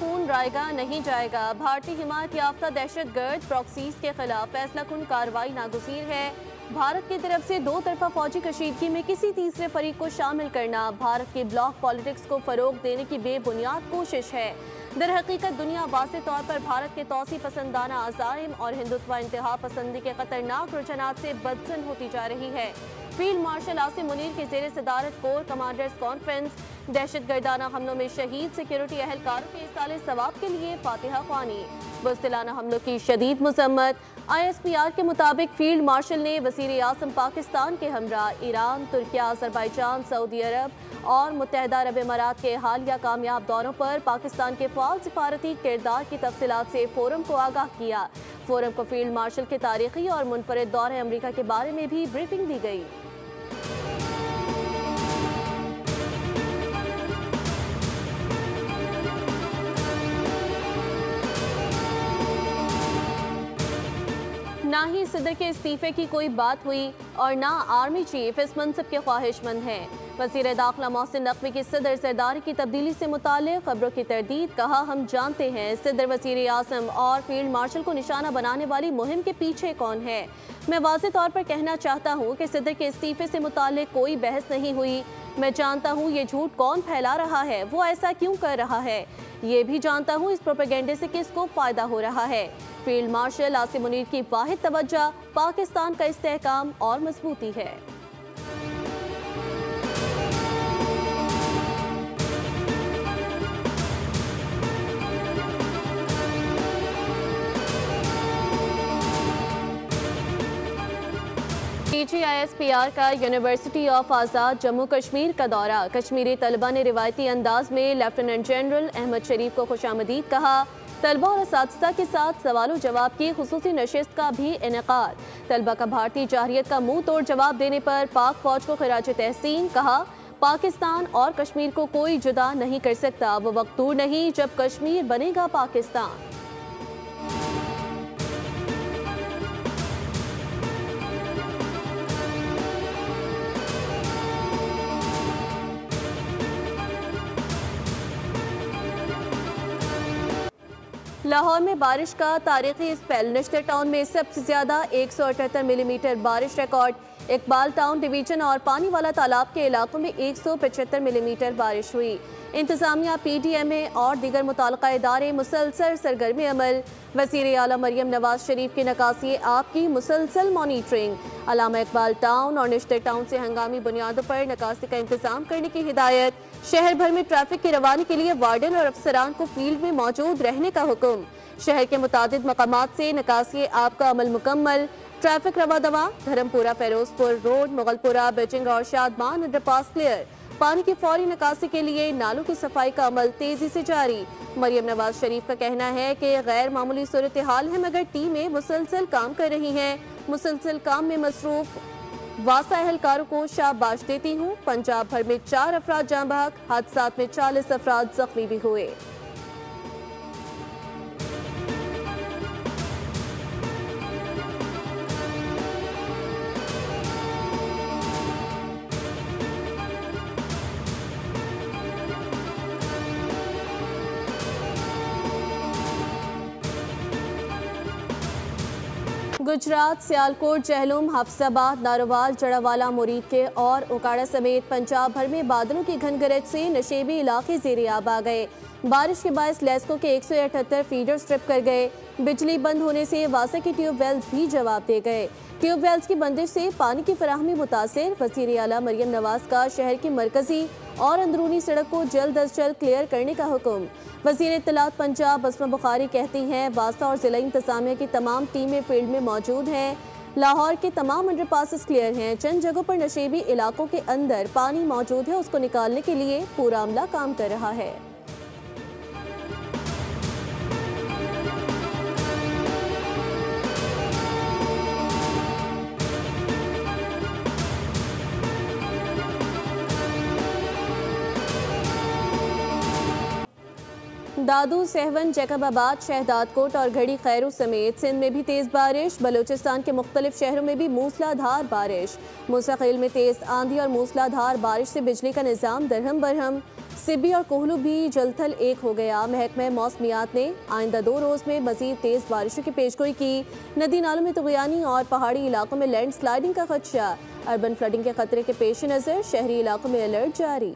खून रायगा नहीं जाएगा। भारतीय हिमायत याफ्ता दहशतगर्द प्रॉक्सीज के खिलाफ फैसला कुन कार्रवाई नागुज़ीर है। भारत की तरफ से दो तरफा फौजी कशीदगी में किसी तीसरे फरीक को शामिल करना भारत के ब्लॉक पॉलिटिक्स को फरोग देने की बेबुनियाद कोशिश है। दर हकीकत दुनिया वाज़े तौर पर भारत के तौसी पसंदाना अज़ाइम और हिंदुत्व इंतहा पसंदी के खतरनाक रुझानात से बदसन होती जा रही है। फील्ड मार्शल आसिम मुनीर की ज़ेर सदारत कोर कमांडर्स कॉन्फ्रेंस दहशतगर्दाना हमलों में शहीद सिक्योरिटी एहलकारों के इसाले सवाब के लिए फातिहा ख्वानी। बुज़दिलाना हमलों की शदीद मज़म्मत। ISPR के मुताबिक फील्ड मार्शल ने वज़ीर आज़म पाकिस्तान के हमरा ईरान, तुर्किया, अज़रबैजान, सऊदी अरब और मुत्तहदा अरब इमारात के हालिया कामयाब दौरों पर पाकिस्तान के फ़ाल सिफारती किरदार की तफसीलात से फोरम को आगाह किया। फोरम को फील्ड मार्शल के तारीखी और मुनफरिद दौरे अमरीका के बारे में भी ब्रीफिंग दी गई। ना ही सदर के इस्तीफे की कोई बात हुई और ना आर्मी चीफ इस मनसब के ख्वाहिशमंद हैं। वज़ीर दाखिला मोहसिन नकवी की सदर सरदारी की तब्दीली से मुताल्लिक़ खबरों की तरदीद। कहा, हम जानते हैं सदर, वज़ीर आज़म और फील्ड मार्शल को निशाना बनाने वाली मुहिम के पीछे कौन है। मैं वाज़े तौर पर कहना चाहता हूँ कि सदर के इस्तीफे से मुताल्लिक़ कोई बहस नहीं हुई। मैं जानता हूँ ये झूठ कौन फैला रहा है, वो ऐसा क्यों कर रहा है। ये भी जानता हूँ इस प्रोपेगेंडे से किसको फ़ायदा हो रहा है। फील्ड मार्शल आसिम मुनीर की वाहिद तवज्जो पाकिस्तान का इस्तेहकाम और मजबूती है। ISPR का यूनिवर्सिटी ऑफ आज़ाद जम्मू कश्मीर का दौरा। कश्मीरी तलबा ने रिवायती अंदाज में लेफ्टिनेंट जनरल अहमद शरीफ को खुशामदीद कहा। तलबा और असातिज़ा के साथ सवालों जवाब की खुसूसी नशिस्त का भी इनेकाद। तलबा का भारतीय जारहियत का मुंह तोड़ जवाब देने पर पाक फौज को खिराज तहसीन। कहा, पाकिस्तान और कश्मीर को कोई जुदा नहीं कर सकता। वो वक्त दूर नहीं जब कश्मीर बनेगा पाकिस्तान। लाहौर में बारिश का तारीखी स्पेल। नश्तर टाउन में सबसे ज्यादा 178 मिलीमीटर बारिश रिकॉर्ड। इकबाल टाउन डिवीजन और पानी वाला तालाब के इलाकों में 175 मिलीमीटर बारिश हुई। इंतजामिया, PDMA और दीगर मुताल्लिका इदारे मुसलसल सरगर्मी अमल। वज़ीर आला मरियम नवाज शरीफ की नकासी आपकी मुसलसल मॉनिटरिंग। अलामा इकबाल टाउन और नश्तर टाउन से हंगामी बुनियादों पर नकासी का इंतजाम करने की हिदायत। शहर भर में ट्रैफिक की रवानी के लिए वार्डन और अफसरान को फील्ड में मौजूद रहने का हुक्म। शहर के मुतादिद मकामात से नकासी आपका अमल मुकम्मल। ट्रैफिक रवा दवा। धर्मपुरा फेरोजपुर रोड, मुगलपुरा, बेचिंग और शादमान अंडरपास क्लियर। पानी की फौरी निकासी के लिए नालों की सफाई का अमल तेजी से जारी। मरियम नवाज शरीफ का कहना है कि गैर मामूली सूरत हाल है, मगर टीमें मुसलसल काम कर रही हैं। मुसलसल काम में मसरूफ वासा एहलकारों को शाबाश देती हूँ। पंजाब भर में 4 अफराद जाँ बहक, हादसात में 40 अफराद जख्मी भी हुए। गुजरात, सियालकोट, जहलुम, हफ्साबाद, नारोवाल, जड़ावाला, मुरीद के और उकाड़ा समेत पंजाब भर में बादलों की घनगरज से नशेबी इलाके ज़ेरे आब आ गए। बारिश के बायस लेस्को के 178 फीडर स्ट्रिप कर गए। बिजली बंद होने से वासा के ट्यूबवेल्स भी जवाब दे गए। ट्यूबवेल्स की बंदिश से पानी की फराहमी मुतासिर। वज़ीर आला मरियम नवाज का शहर की मरकजी और अंदरूनी सड़क को जल्द अज जल्द क्लियर करने का हुक्म। वज़ीर इत्तलात पंजाब बसमा बुखारी कहती हैं, वासा और ज़िला इंतज़ामिया की तमाम टीमें फील्ड में मौजूद हैं। लाहौर के तमाम अंडरपासेस क्लियर हैं। चंद जगहों पर नशेबी इलाकों के अंदर पानी मौजूद है, उसको निकालने के लिए पूरा अमला काम कर रहा है। दादू, सहवन, जैकबाबाद, शहदादकोट और घड़ी खैरू समेत सिंध में भी तेज़ बारिश। बलूचिस्तान के मुख्तलिफ शहरों में भी मूसलाधार बारिश। मुस्तकिल में तेज़ आंधी और मूसलाधार बारिश से बिजली का निज़ाम दरहम बरहम। सिब्बी और कोहलू भी जलथल एक हो गया। महकमे मौसमियात ने आइंदा 2 रोज़ में मज़ीद तेज़ बारिशों की पेशगोई की। नदी नालों में तुग़यानी और पहाड़ी इलाकों में लैंड स्लाइडिंग का खदशा। अर्बन फ्लडिंग के खतरे के पेश नज़र शहरी इलाकों में अलर्ट जारी।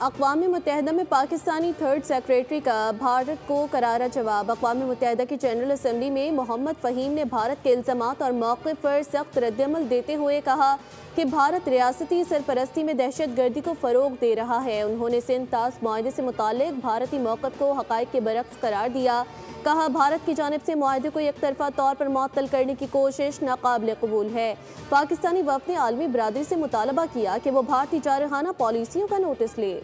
अक़वाम मुत्तहिदा में पाकिस्तानी थर्ड सेक्रेटरी का भारत को करारा जवाब। अक़वाम मुत्तहिदा की जनरल असम्बली में मोहम्मद फ़हीम ने भारत के इल्ज़ामात और मौक़िफ़ पर सख्त रद्दअमल देते हुए कहा कि भारत रियासती सरपरस्ती में दहशत गर्दी को फ़रोग़ दे रहा है। उन्होंने सिंध तास मुआहदे से मुताल्लिक़ भारतीय मौक़िफ़ को हक़ाइक़ के बरअक्स करार दिया। कहा भारत की जानिब से मुआहदे को एक तरफ़ा तौर पर मुअत्तल करने की कोशिश नाक़ाबिल कबूल है। पाकिस्तानी वफ़द ने आलमी बरादरी से मुतालबा किया कि वो भारतीय जारहाना पॉलिसियों का नोटिस ले।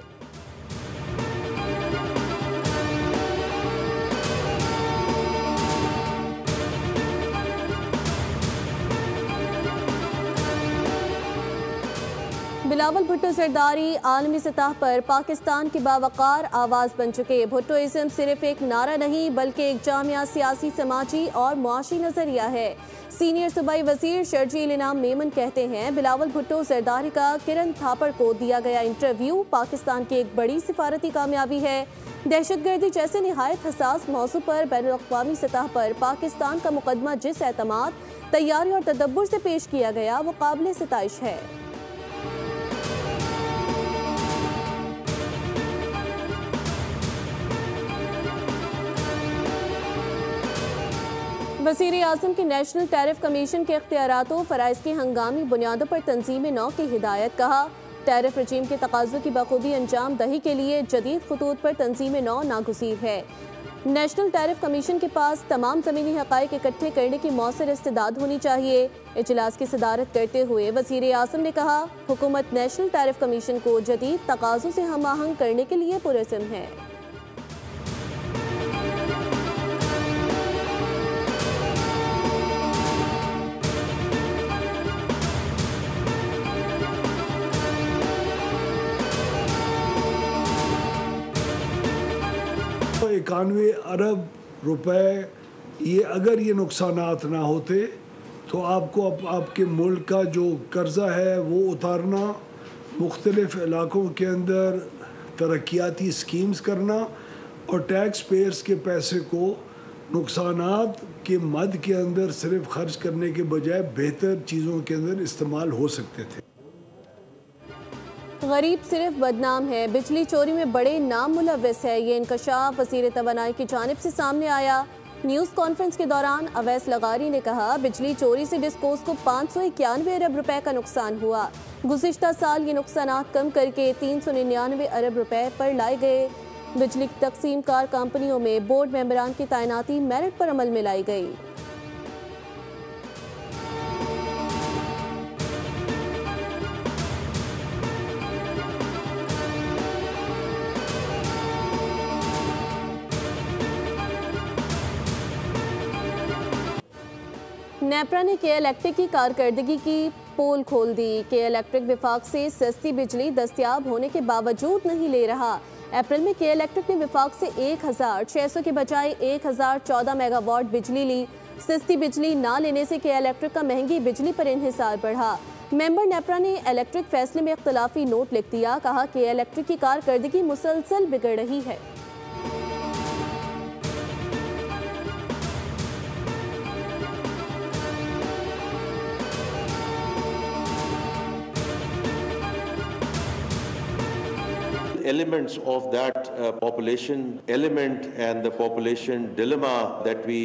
बिलावल भुट्टो जरदारी आलमी सतह पर पाकिस्तान की बावकार आवाज़ बन चुके। भुट्टोइज़म सिर्फ एक नारा नहीं बल्कि एक जामिया सियासी, समाजी और मुआशी नज़रिया है। सीनियर सूबाई वज़ीर शर्जील इनाम मेमन कहते हैं बिलावल भुट्टो जरदारी का किरण थापड़ को दिया गया इंटरव्यू पाकिस्तान की एक बड़ी सिफारती कामयाबी है। दहशतगर्दी जैसे निहायत हसास मौजू पर बैनुल-अक़वामी सतह पर पाकिस्तान का मुकदमा जिस एतमाद, तैयारी और तदब्बुर से पेश किया गया वो काबिल सिताइश है। वज़ीर-ए-आज़म की नेशनल टैरिफ कमीशन के इख्तियारातों फ़राइज़ की हंगामी बुनियादों पर तंजीम नौ की हिदायत। कहा टैरिफ रजीम के तकाज़ों की बखूबी अंजाम दही के लिए जदीद खतूत पर तंजीम नौ नागुज़ीर है। नेशनल टैरिफ कमीशन के पास तमाम ज़मीनी हक़ाइक़ इकट्ठे करने की मौसर इस्तेदाद होनी चाहिए। इजलास की सदारत करते हुए वज़ीर-ए-आज़म ने कहा हुकूमत नेशनल टैरिफ कमीशन को जदीद तकाज़ों से हम आहंग करने के लिए पुरज़्म है। तो 91 अरब रुपए ये अगर ये नुकसानात ना होते तो आपको आपके मुल्क का जो कर्जा है वो उतारना, मुख्तलिफ इलाकों के अंदर तरक्याती स्कीम्स करना और टैक्स पेयर्स के पैसे को नुकसानात के मद के अंदर सिर्फ खर्च करने के बजाय बेहतर चीज़ों के अंदर इस्तेमाल हो सकते थे। गरीब सिर्फ बदनाम है, बिजली चोरी में बड़े नाम मुलव्वस है। ये इंकशाफ वज़ीर तवानाई की जानिब से सामने आया। न्यूज़ कॉन्फ्रेंस के दौरान अवैस लगारी ने कहा बिजली चोरी से डिस्कोस को 591 अरब रुपए का नुकसान हुआ। गुज़िश्ता साल ये नुकसानात कम करके 399 अरब रुपए पर लाए गए। बिजली की तकसीम कार कंपनियों में बोर्ड मेंबरान की तैनाती मेरिट पर अमल में लाई गई। नेपरा ने के इलेक्ट्रिक की कारकर्दगी की पोल खोल दी। के इलेक्ट्रिक विफाक से सस्ती बिजली दस्तियाब होने के बावजूद नहीं ले रहा। अप्रैल में के इलेक्ट्रिक ने विफाक से 1600 के बजाय 1014 मेगावाट बिजली ली। सस्ती बिजली ना लेने से के इलेक्ट्रिक का महंगी बिजली पर इन्हिसार बढ़ा। मेंबर नेपरा ने इलेक्ट्रिक फैसले में इख्तलाफी नोट लिख दिया। कहा कि इलेक्ट्रिक की कारकर्दगी मुसलसल बिगड़ रही है। Elements of that population element and the population dilemma that we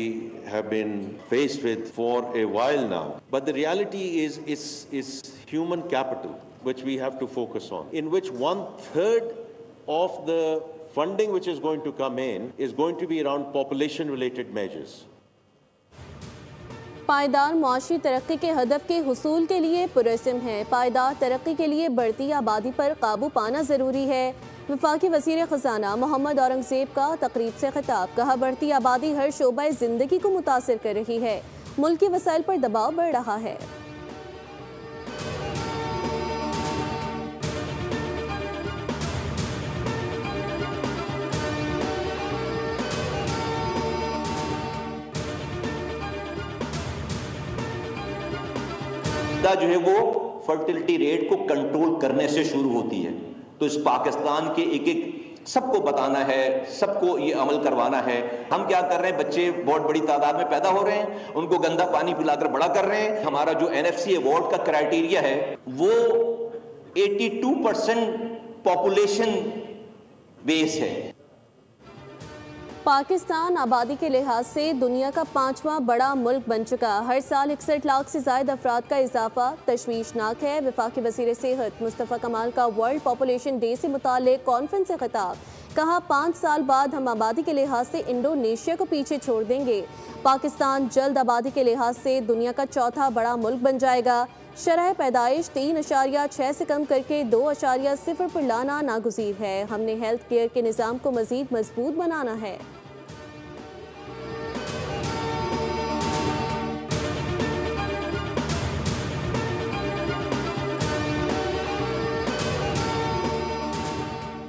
have been faced with for a while now. But the reality is human capital, which we have to focus on, in which 1/3 of the funding which is going to come in is going to be around population related measures. पायदार मुआशी तरक्की के हदफ के हुसूल के लिए पुरस्म है। पायदार तरक्की के लिए बढ़ती आबादी पर काबू पाना ज़रूरी है। वफाकी वज़ीर ख़ज़ाना मोहम्मद औरंगज़ेब का तकरीब से खिताब। कहा बढ़ती आबादी हर शोबा ज़िंदगी को मुतासिर कर रही है। मुल्की वसाइल पर दबाव बढ़ रहा है। इब्तिदा जो है वो फर्टिलिटी रेट को कंट्रोल करने से शुरू होती है। तो इस पाकिस्तान के एक एक सबको बताना है, सबको ये अमल करवाना है। हम क्या कर रहे हैं, बच्चे बहुत बड़ी तादाद में पैदा हो रहे हैं, उनको गंदा पानी पिलाकर बड़ा कर रहे हैं। हमारा जो NFC अवार्ड का क्राइटेरिया है वो 82% पॉपुलेशन बेस है। पाकिस्तान आबादी के लिहाज से दुनिया का 5वां बड़ा मुल्क बन चुका। हर साल 61 लाख से ज़ायद अफराद का इजाफा तशवीशनाक है। वफाकी वज़ीर सेहत मुस्तफ़ा कमाल का वर्ल्ड पॉपुलेशन डे से मुताल्लिक़ कॉन्फ्रेंस से खिताब। कहा 5 साल बाद हम आबादी के लिहाज से इंडोनेशिया को पीछे छोड़ देंगे। पाकिस्तान जल्द आबादी के लिहाज से दुनिया का 4था बड़ा मुल्क बन जाएगा। शरह पैदाइश 3.6 से कम करके 2.0 पर लाना नागुज़ीर है। हमने हेल्थ केयर के निज़ाम को मज़ीद मजबूत बनाना है।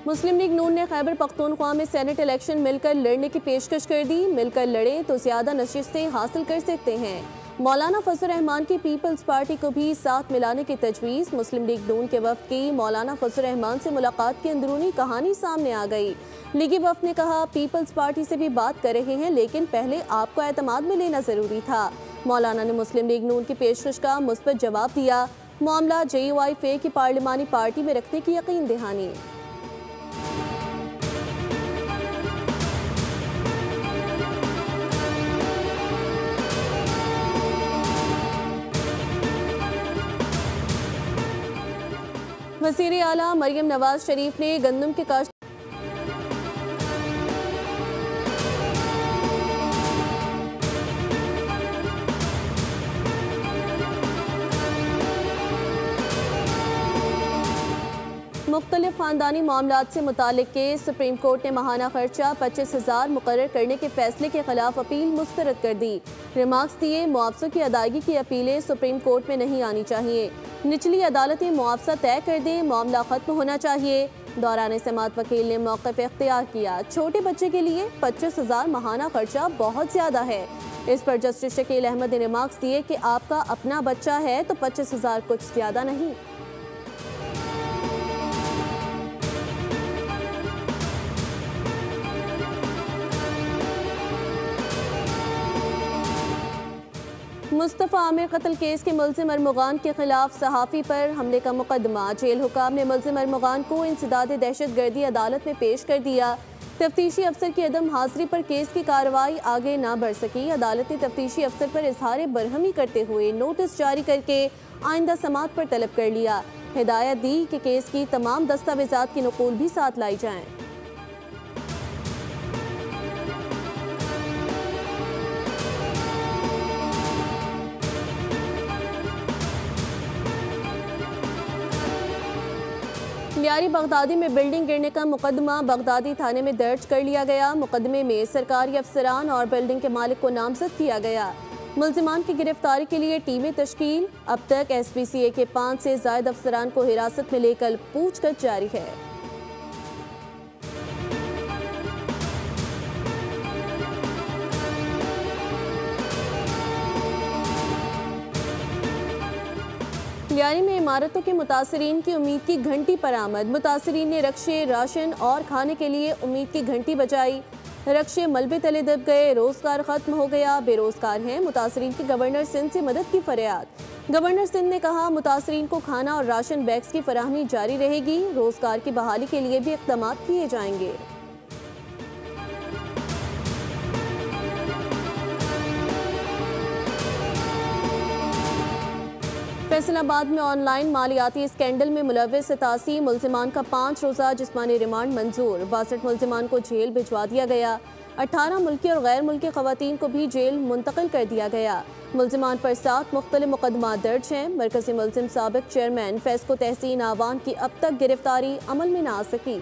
मुस्लिम लीग नून ने खैबर पख्तूनख्वा में सेनेट इलेक्शन मिलकर लड़ने की पेशकश कर दी। मिलकर लड़ें तो ज़्यादा नशिस्तें हासिल कर सकते हैं। मौलाना फजल रहमान की पीपल्स पार्टी को भी साथ मिलाने की तजवीज़। मुस्लिम लीग नून के वफ़द की मौलाना फजल रहमान से मुलाकात की अंदरूनी कहानी सामने आ गई। लीगी वफ़द ने कहा पीपल्स पार्टी से भी बात कर रहे हैं, लेकिन पहले आपको एतमाद में लेना ज़रूरी था। मौलाना ने मुस्लिम लीग नून की पेशकश का मुस्बत जवाब दिया। मामला JUI की पार्लिमानी पार्टी में रखने की यकीन दहानी। वज़ीर आला मरियम नवाज शरीफ ने गंदम के काश्त मुख्तलिफ ख़ानदानी मामलात से मुतालिक केस। सुप्रीम कोर्ट ने माहाना खर्चा 25,000 मुकर्रर करने के फैसले के खिलाफ अपील मुस्तरद कर दी। रिमार्क्स दिए मुआवज़ों की अदायगी की अपीलें सुप्रीम कोर्ट में नहीं आनी चाहिए। निचली अदालतें मुआवजा तय कर दें, मामला ख़त्म होना चाहिए। दौरान समाअत वकील ने मौक़िफ़ इख्तियार किया। छोटे बच्चे के लिए 25,000 माहाना खर्चा बहुत ज़्यादा है। इस पर जस्टिस शकील अहमद ने रिमार्क्स दिए कि आपका अपना बच्चा है तो 25,000 कुछ ज़्यादा नहीं। मुस्तफ़ा आमिर कत्ल केस के मुल्ज़िम अरमुगान के खिलाफ सहाफ़ी पर हमले का मुकदमा। जेल हुकाम ने मुल्ज़िम अरमुगान को इंसदाद दहशतगर्दी अदालत में पेश कर दिया। तफ्तीशी अफसर की अदम हाज़िरी पर केस की कार्रवाई आगे ना बढ़ सकी। अदालत ने तफ्तीशी अफसर पर इजहार बरहमी करते हुए नोटिस जारी करके आइंदा समाअत पर तलब कर लिया। हिदायत दी कि केस की तमाम दस्तावेज़ात की नकूल भी साथ लाई जाएँ। लियारी बगदादी में बिल्डिंग गिरने का मुकदमा बगदादी थाने में दर्ज कर लिया गया। मुकदमे में सरकारी अफसरान और बिल्डिंग के मालिक को नामजद किया गया। मुल्जिमान की गिरफ्तारी के लिए टीमें तश्कील। अब तक SPCA के 5 से ज़ायद अफसरान को हिरासत में लेकर पूछताछ जारी है। लियारी में इमारतों के मुतासरीन की उम्मीद की घंटी बरामद। मुतासरीन ने रक्शे, राशन और खाने के लिए उम्मीद की घंटी बजाई। रक्शे मलबे तले दब गए, रोजगार खत्म हो गया, बेरोजगार हैं। मुतासरीन की गवर्नर सिंध से मदद की फरियाद। गवर्नर सिंध ने कहा मुतासरीन को खाना और राशन बैग्स की फराहमी जारी रहेगी। रोजगार की बहाली के लिए भी इक़दाम किए जाएंगे। फैसलाबाद में ऑनलाइन मालियाती स्कैंडल में मुलव्विस 87 मुल्जिमान का 5 रोज़ा जिस्मानी रिमांड मंजूर। 62 मुल्जिमान को जेल भिजवा दिया गया। 18 मुल्की और गैर मुल्की खवातीन को भी जेल मुंतकिल कर दिया गया। मुल्जिमान पर 7 मुख्तलिफ मुकदमा दर्ज हैं। मरकजी मुल्जिम साबिक चेयरमैन फैस्को तहसीन आवान की अब तक गिरफ्तारी अमल में न आ सकी।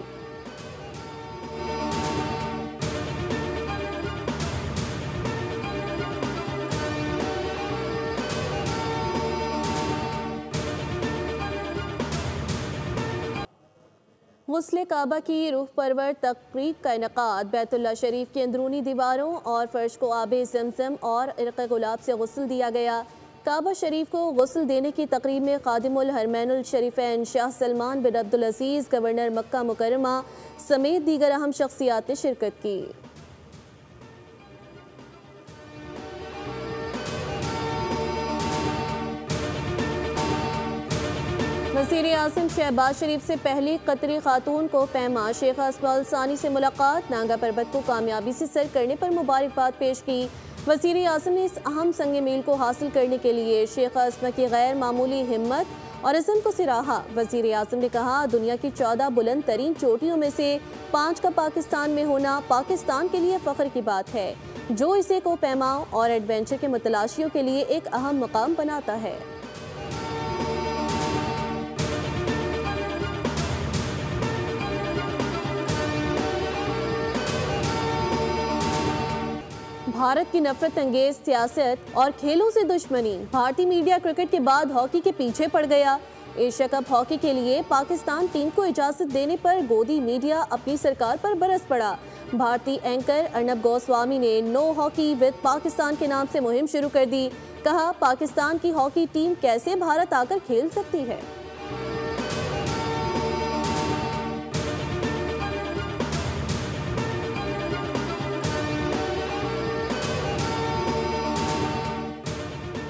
गुस्ले काबा की रूह परवर तकरीब का इनकाद। बैतुल्लाह शरीफ की अंदरूनी दीवारों और फर्श को आबे ज़मज़म और इर्क़ गुलाब से गुस्ल दिया गया। काबा शरीफ को गुस्ल देने की तकरीब में खादिमुल हरमैनुल शरीफैन शाह सलमान बिन अब्दुल अजीज़, गवर्नर मक्का मुकर्रमा समेत दीगर अहम शख्सियात ने शिरकत की। वज़ीर आज़म शहबाज शरीफ से पहली कतरी खातून को पैमा शेख अस्मा अल सानी से मुलाकात, नांगा पर्वत को कामयाबी से सर करने पर मुबारकबाद पेश की। वज़ीर आज़म ने इस अहम संग मील को हासिल करने के लिए शेख अस्मा की गैर मामूली हिम्मत और इज़्म को सराहा। वज़ीर आज़म ने कहा, दुनिया की 14 बुलंद तरीन चोटियों में से 5 का पाकिस्तान में होना पाकिस्तान के लिए फ़ख्र की बात है, जो इसे को पैमा और एडवेंचर के मुतलाशियों के लिए एक अहम मकाम बनाता है। भारत की नफरत अंगेज सियासत और खेलों से दुश्मनी, भारतीय मीडिया क्रिकेट के बाद हॉकी के पीछे पड़ गया। एशिया कप हॉकी के लिए पाकिस्तान टीम को इजाजत देने पर गोदी मीडिया अपनी सरकार पर बरस पड़ा। भारतीय एंकर अर्नब गोस्वामी ने नो हॉकी विद पाकिस्तान के नाम से मुहिम शुरू कर दी। कहा, पाकिस्तान की हॉकी टीम कैसे भारत आकर खेल सकती है।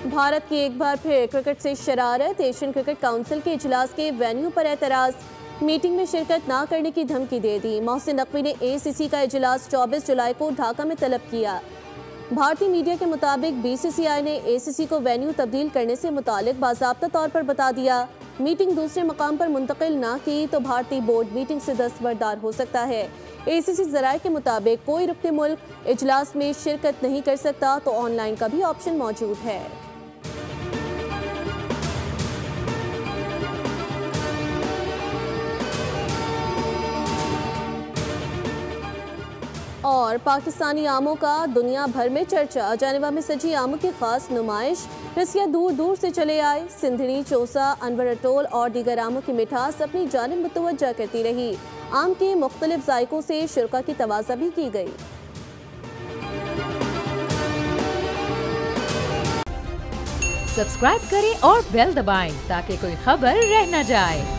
भारत की एक बार फिर क्रिकेट से शरारत, एशियन क्रिकेट काउंसिल के इजलास के वेन्यू पर एतराज़, मीटिंग में शिरकत ना करने की धमकी दे दी। मोहसिन नकवी ने ACC का इजलास 24 जुलाई को ढाका में तलब किया। भारतीय मीडिया के मुताबिक BCCI ने ACC को वेन्यू तब्दील करने से मुतालिक बाज़ाब्ता तौर पर बता दिया। मीटिंग दूसरे मकाम पर मुंतकिल ना की तो भारतीय बोर्ड मीटिंग से दस्तबरदार हो सकता है। ACC ज़राए के मुताबिक कोई रुकने मुल्क इजलास में शिरकत नहीं कर सकता तो ऑनलाइन का भी ऑप्शन मौजूद है। और पाकिस्तानी आमों का दुनिया भर में चर्चा, जानेवा में सजी आमों की खास नुमाइश, रसिया दूर दूर से चले आए। सिंधनी, चौसा, अनवर अटोल और दीगर आमों की मिठास अपनी जानिब मुतवज्जा करती रही। आम के मुख्तलिफ जायकों से शुरा की तवाज़ा भी की गई। सब्सक्राइब करें और बेल दबाएं ताकि कोई खबर रह न जाए।